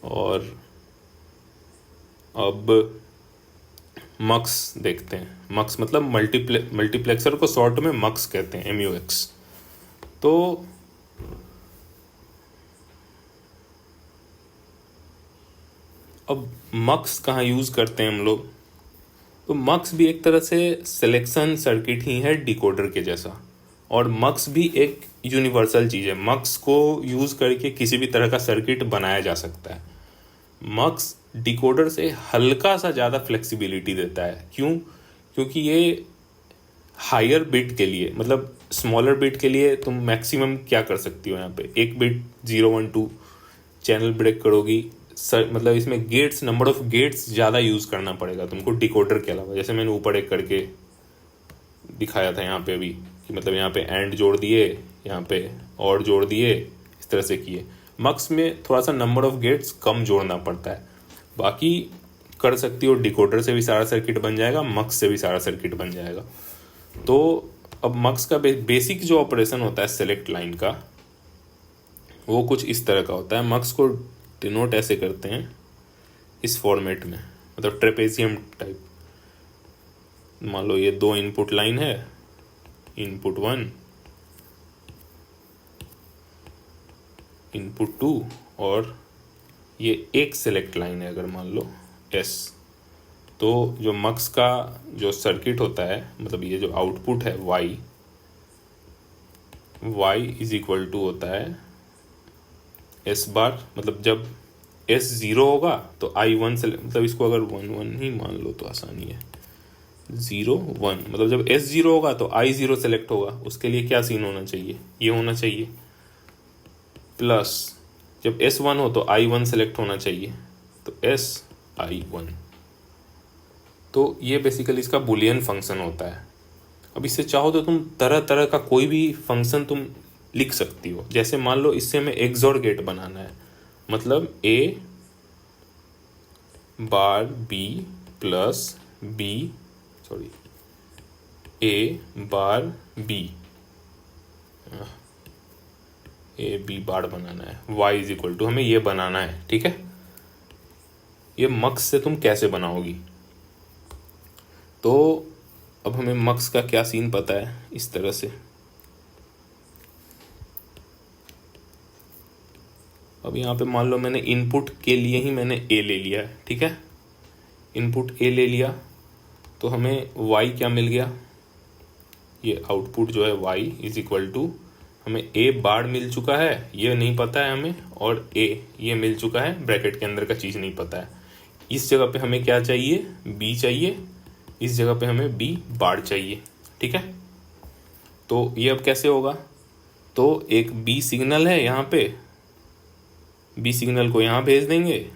और अब मक्स देखते हैं। मक्स मतलब मल्टीप्लेक्सर को शॉर्ट में मक्स कहते हैं, MUX। तो अब मक्स कहाँ यूज़ करते हैं हम लोग? तो मक्स भी एक तरह से सिलेक्शन सर्किट ही है डिकोडर के जैसा, और मक्स भी एक यूनिवर्सल चीज़ है। मक्स को यूज़ करके किसी भी तरह का सर्किट बनाया जा सकता है। मक्स डिकोडर से हल्का सा ज़्यादा फ्लेक्सिबिलिटी देता है। क्यों? क्योंकि ये हायर बिट के लिए, मतलब स्मॉलर बिट के लिए तुम मैक्सिमम क्या कर सकती हो, यहाँ पे एक बिट 0 1 2 चैनल ब्रेक करोगी। मतलब इसमें गेट्स, नंबर ऑफ गेट्स ज़्यादा यूज़ करना पड़ेगा तुमको डिकोडर के अलावा। जैसे मैंने ऊपर एक करके दिखाया था यहाँ पे अभी, कि मतलब यहाँ पे एंड जोड़ दिए, यहाँ पे और जोड़ दिए, इस तरह से किए। मक्स में थोड़ा सा नंबर ऑफ गेट्स कम जोड़ना पड़ता है। बाकी कर सकती हो, डिकोडर से भी सारा सर्किट बन जाएगा, मक्स से भी सारा सर्किट बन जाएगा। तो अब मक्स का बेसिक जो ऑपरेशन होता है सेलेक्ट लाइन का, वो कुछ इस तरह का होता है। मक्स को डिनोट ऐसे करते हैं इस फॉर्मेट में, मतलब ट्रेपेजियम टाइप। मान लो ये 2 इनपुट लाइन है, इनपुट 1, इनपुट 2, और ये एक सेलेक्ट लाइन है अगर मान लो S। तो जो मक्स का जो सर्किट होता है, मतलब ये जो आउटपुट है y इज इक्वल टू होता है S बार। मतलब जब S 0 होगा तो I1 से, मतलब इसको अगर 1 1 ही मान लो तो आसानी है, 0 1, मतलब जब S 0 होगा तो I0 सेलेक्ट होगा। उसके लिए क्या सीन होना चाहिए? ये होना चाहिए। प्लस जब S 1 हो तो I1 सेलेक्ट होना चाहिए, तो S I1। तो ये बेसिकली इसका बुलियन फंक्शन होता है। अब इससे चाहो तो तुम तरह तरह का कोई भी फंक्शन तुम लिख सकती हो। जैसे मान लो इससे हमें एक्सोर गेट बनाना है, मतलब A bar B plus B, sorry A bar B, A B बार बनाना है, y इज इक्वल टू, हमें ये बनाना है। ठीक है, ये मक्स से तुम कैसे बनाओगी? तो अब हमें मक्स का क्या सीन पता है, इस तरह से। अब यहाँ पे मान लो मैंने इनपुट के लिए ही मैंने A ले लिया है। ठीक है, इनपुट A ले लिया तो हमें y क्या मिल गया? ये आउटपुट जो है y इज इक्वल टू, हमें A बार मिल चुका है, ये नहीं पता है हमें, और A ये मिल चुका है, ब्रैकेट के अंदर का चीज़ नहीं पता है। इस जगह पे हमें क्या चाहिए? B चाहिए। इस जगह पे हमें B बार चाहिए। ठीक है, तो ये अब कैसे होगा? तो एक B सिग्नल है यहाँ पे, B सिग्नल को यहाँ भेज देंगे,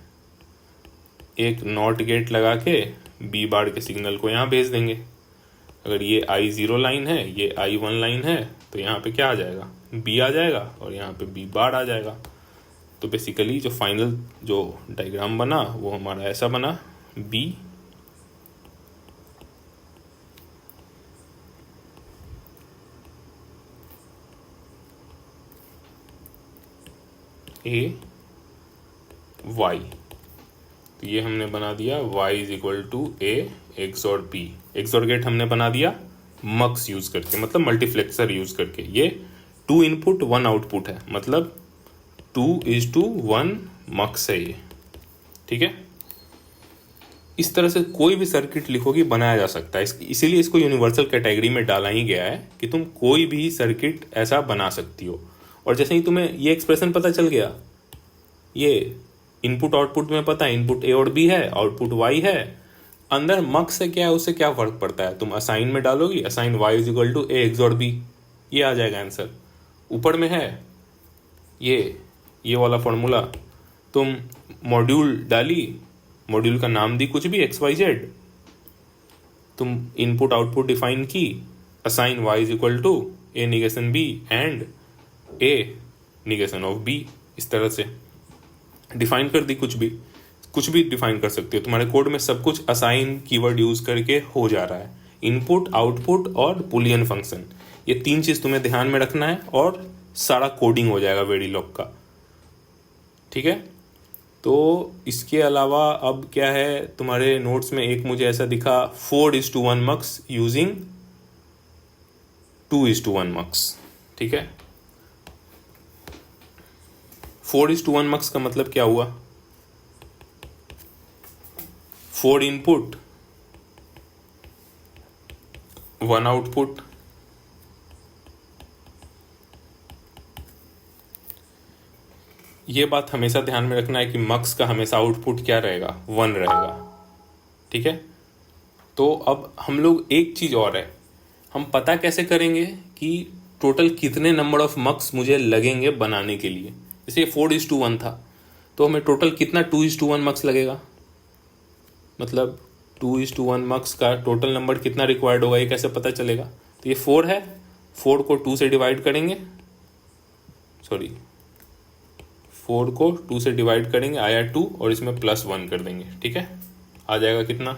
एक नॉट गेट लगा के B बार के सिग्नल को यहाँ भेज देंगे। अगर ये I0 लाइन है, ये I1 लाइन है, तो यहाँ पे क्या आ जाएगा? B आ जाएगा, और यहाँ पे B बार आ जाएगा। तो बेसिकली जो फाइनल जो डायग्राम बना वो हमारा ऐसा बना, B A Y। तो ये हमने बना दिया y is equal to A XOR B। XOR gate हमने बना दिया मक्स यूज करके, मतलब मल्टीप्लेक्सर यूज करके। ये 2 इनपुट 1 आउटपुट है, मतलब 2:1 मक्स है ये। ठीक है, इस तरह से कोई भी सर्किट लिखोगी बनाया जा सकता है। इसीलिए इसको यूनिवर्सल कैटेगरी में डाला ही गया है कि तुम कोई भी सर्किट ऐसा बना सकती हो। और जैसे ही तुम्हें ये एक्सप्रेशन पता चल गया, ये इनपुट आउटपुट में पता है, इनपुट A और B है, आउटपुट Y है, अंदर मक्स से क्या है, उससे क्या फर्क पड़ता है? तुम असाइन में डालोगी, assign y is equal to A XOR B, ये आ जाएगा आंसर। ऊपर में है ये वाला फॉर्मूला, तुम मॉड्यूल डाली, मॉड्यूल का नाम दी कुछ भी XYZ, तुम इनपुट आउटपुट डिफाइन की, assign y is equal to A negation B and A negation of B, इस तरह से डिफाइन कर दी। कुछ भी डिफाइन कर सकते हो। तुम्हारे कोड में सब कुछ असाइन कीवर्ड यूज करके हो जा रहा है। इनपुट, आउटपुट और बुलियन फंक्शन, ये 3 चीज तुम्हें ध्यान में रखना है और सारा कोडिंग हो जाएगा वेरिलॉग का। ठीक है, तो इसके अलावा अब क्या है तुम्हारे नोट्स में, एक मुझे ऐसा दिखा 4:1 मक्स यूजिंग 2:1 मक्स। ठीक है, 4:1 मक्स का मतलब क्या हुआ? 4 इनपुट 1 आउटपुट। ये बात हमेशा ध्यान में रखना है कि मक्स का हमेशा आउटपुट क्या रहेगा? 1 रहेगा। ठीक है, तो अब हम लोग एक चीज और है, हम पता कैसे करेंगे कि टोटल कितने नंबर ऑफ मक्स मुझे लगेंगे बनाने के लिए? जैसे 4:1 था, तो हमें टोटल कितना 2:1 मक्स लगेगा? मतलब 2:1 मक्स का टोटल नंबर कितना रिक्वायर्ड होगा, ये कैसे पता चलेगा? तो ये 4 है, 4 को 2 से डिवाइड करेंगे, सॉरी 4 को 2 से डिवाइड करेंगे, आया 2, और इसमें +1 कर देंगे। ठीक है, आ जाएगा कितना?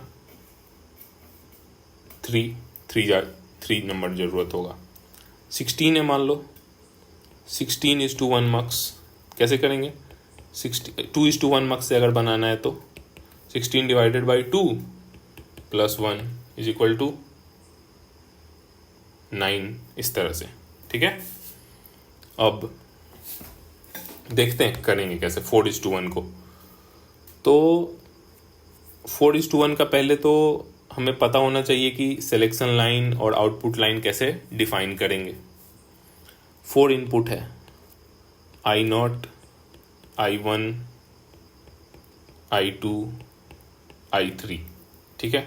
3 नंबर जरूरत होगा। 16 है मान लो, 16:1 मक्स कैसे करेंगे? 2:1 मक्स से अगर बनाना है तो 16 divided by 2 +1 is equal to 9, इस तरह से। ठीक है, अब देखते हैं करेंगे कैसे 4:1 को। तो 4:1 का पहले तो हमें पता होना चाहिए कि सिलेक्शन लाइन और आउटपुट लाइन कैसे डिफाइन करेंगे। 4 इनपुट है, I0, I1, I2, I3। ठीक है,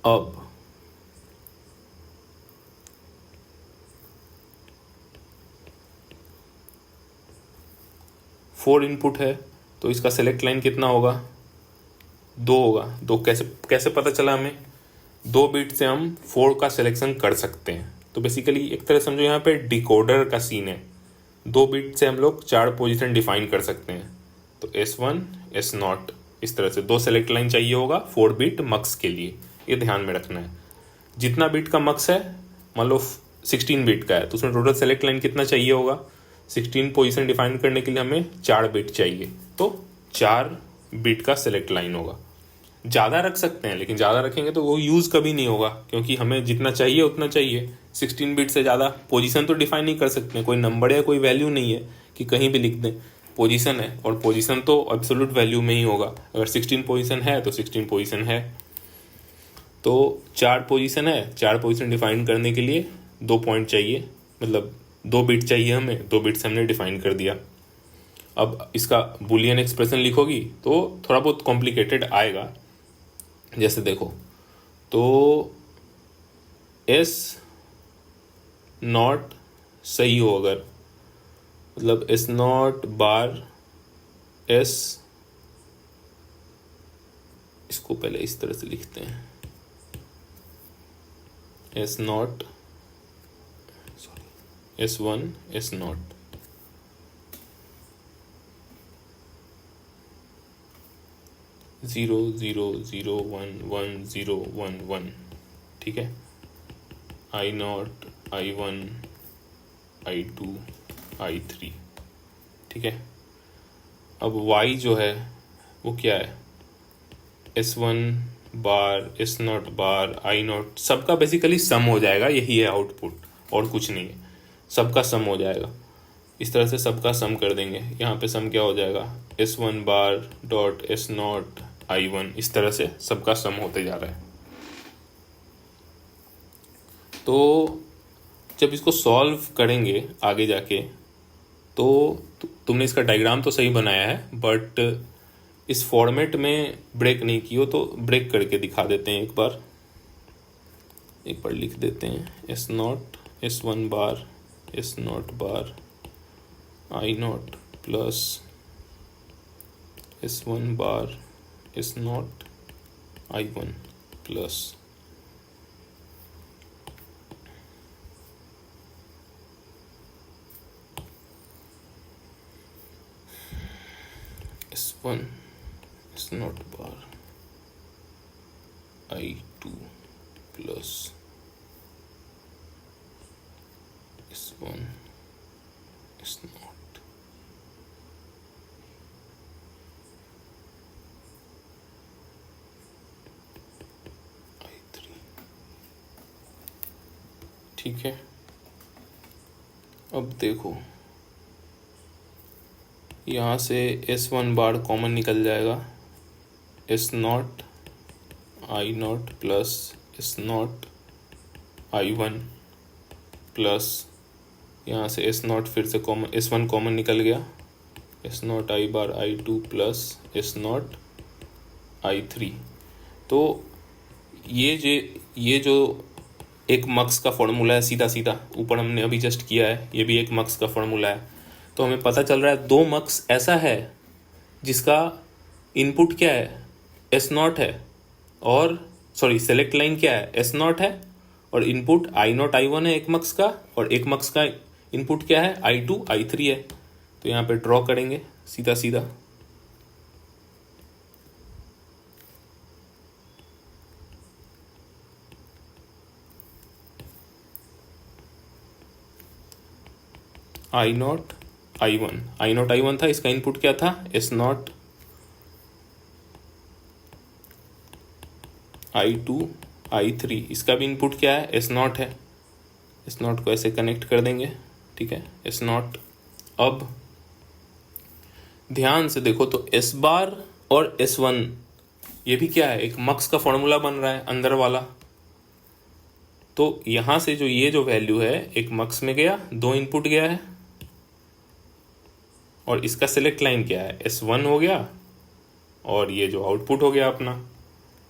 अब फोर इनपुट है तो इसका सेलेक्ट लाइन कितना होगा? 2 होगा। 2 कैसे कैसे पता चला हमें? 2 बिट से हम 4 का सिलेक्शन कर सकते हैं। तो बेसिकली एक तरह समझो यहाँ पे डिकोडर का सीन है। 2 बिट से हम लोग 4 पोजीशन डिफाइन कर सकते हैं। तो S1 S0 इस तरह से 2 सेलेक्ट लाइन चाहिए होगा 4 बिट मक्स के लिए, ये ध्यान में रखना है। जितना बिट का मक्स है, मान लो 16 बिट का है, तो उसमें टोटल सेलेक्ट लाइन कितना चाहिए होगा? 16 पोजीशन डिफाइन करने के लिए हमें 4 बिट चाहिए, तो 4 बिट का सेलेक्ट लाइन होगा। ज़्यादा रख सकते हैं, लेकिन ज़्यादा रखेंगे तो वो यूज़ कभी नहीं होगा, क्योंकि हमें जितना चाहिए उतना चाहिए। 16 बिट से ज़्यादा पोजीशन तो डिफाइन नहीं कर सकते हैं, कोई नंबर या कोई वैल्यू नहीं है कि कहीं भी लिख दें। पोजीशन है, और पोजीशन तो एब्सोल्यूट वैल्यू में ही होगा। अगर 16 पोजीशन है तो 16 पोजीशन है। तो 4 पोजीशन है, 4 पोजीशन डिफाइन करने के लिए 2 पॉइंट चाहिए, मतलब 2 बिट चाहिए हमें। 2 बिट से हमने डिफाइन कर दिया। अब इसका बुलियन एक्सप्रेशन लिखोगी तो थोड़ा बहुत कॉम्प्लिकेटेड आएगा। जैसे देखो, तो S0 सही हो अगर, मतलब S0 बार S, इसको पहले इस तरह से लिखते हैं, S0 सॉरी S1 S0 0 0 0 1 1 0 1 1। ठीक है, I0 I1 I2 I3। ठीक है, अब Y जो है वो क्या है? S1 बार S0 बार I0, सबका बेसिकली सम हो जाएगा, यही है आउटपुट और कुछ नहीं है। सबका सम हो जाएगा, इस तरह से सबका सम कर देंगे। यहाँ पे सम क्या हो जाएगा? S1 बार डॉट S0 I1, इस तरह से सबका सम होते जा रहा है। तो जब इसको सॉल्व करेंगे आगे जाके, तो तुमने इसका डायग्राम तो सही बनाया है, बट इस फॉर्मेट में ब्रेक नहीं की हो तो ब्रेक करके दिखा देते हैं। एक बार लिख देते हैं S0 S1 बार S0 बार I0 प्लस S1 बार S0 I1 plus S1 S0 बार I2 प्लस S1 S0 ठीक है, अब देखो यहाँ से S1 बार कॉमन निकल जाएगा, S0 I0 plus S0 I1 plus यहाँ से S0 फिर से कॉमन, S1 कॉमन निकल गया, S0 I bar I2 plus S0 I3। तो ये जो एक मक्स का फॉर्मूला है, सीधा सीधा ऊपर हमने अभी जस्ट किया है, ये भी एक मक्स का फॉर्मूला है। तो हमें पता चल रहा है 2 मक्स ऐसा है जिसका इनपुट क्या है, S0 है, और सॉरी सेलेक्ट लाइन क्या है, S0 है, और इनपुट I0 I1 है एक मक्स का, और एक मक्स का इनपुट क्या है, I2 I3 है। तो यहाँ पे ड्रॉ करेंगे सीधा सीधा, I0 I1 था, इसका इनपुट क्या था, S0 I2 I3, इसका भी इनपुट क्या है, S0 है। S0 को ऐसे कनेक्ट कर देंगे, ठीक है, S0। अब ध्यान से देखो तो S बार और S1 ये भी क्या है, एक मक्स का फॉर्मूला बन रहा है अंदर वाला। तो यहाँ से जो ये जो वैल्यू है एक मक्स में गया, 2 इनपुट गया है, और इसका सेलेक्ट लाइन क्या है, S1 हो गया, और ये जो आउटपुट हो गया अपना।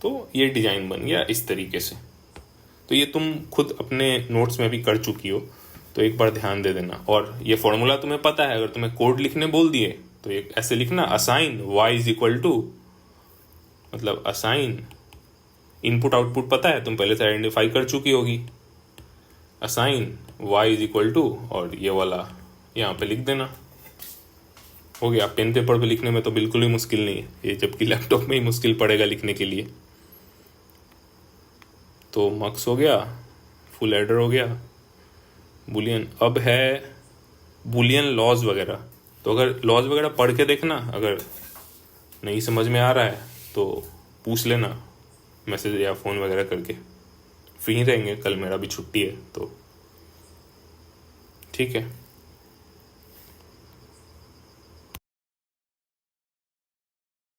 तो ये डिजाइन बन गया इस तरीके से। तो ये तुम खुद अपने नोट्स में भी कर चुकी हो, तो एक बार ध्यान दे देना। और ये फॉर्मूला तुम्हें पता है, अगर तुम्हें कोड लिखने बोल दिए तो एक ऐसे लिखना, assign y is equal to, मतलब असाइन इनपुट आउटपुट पता है, तुम पहले से आइडेंटिफाई कर चुकी होगी, assign y is equal to, और ये वाला यहाँ पे लिख देना, हो गया। पेन पेपर पे लिखने में तो बिल्कुल ही मुश्किल नहीं है ये, जबकि लैपटॉप में ही मुश्किल पड़ेगा लिखने के लिए। तो मक्स हो गया, फुल एडर हो गया, बुलियन। अब है बुलियन लॉज वगैरह। तो अगर लॉज वगैरह पढ़ के देखना, अगर नहीं समझ में आ रहा है तो पूछ लेना मैसेज या फ़ोन वगैरह करके। फ्री रहेंगे, कल मेरा भी छुट्टी है, तो ठीक है।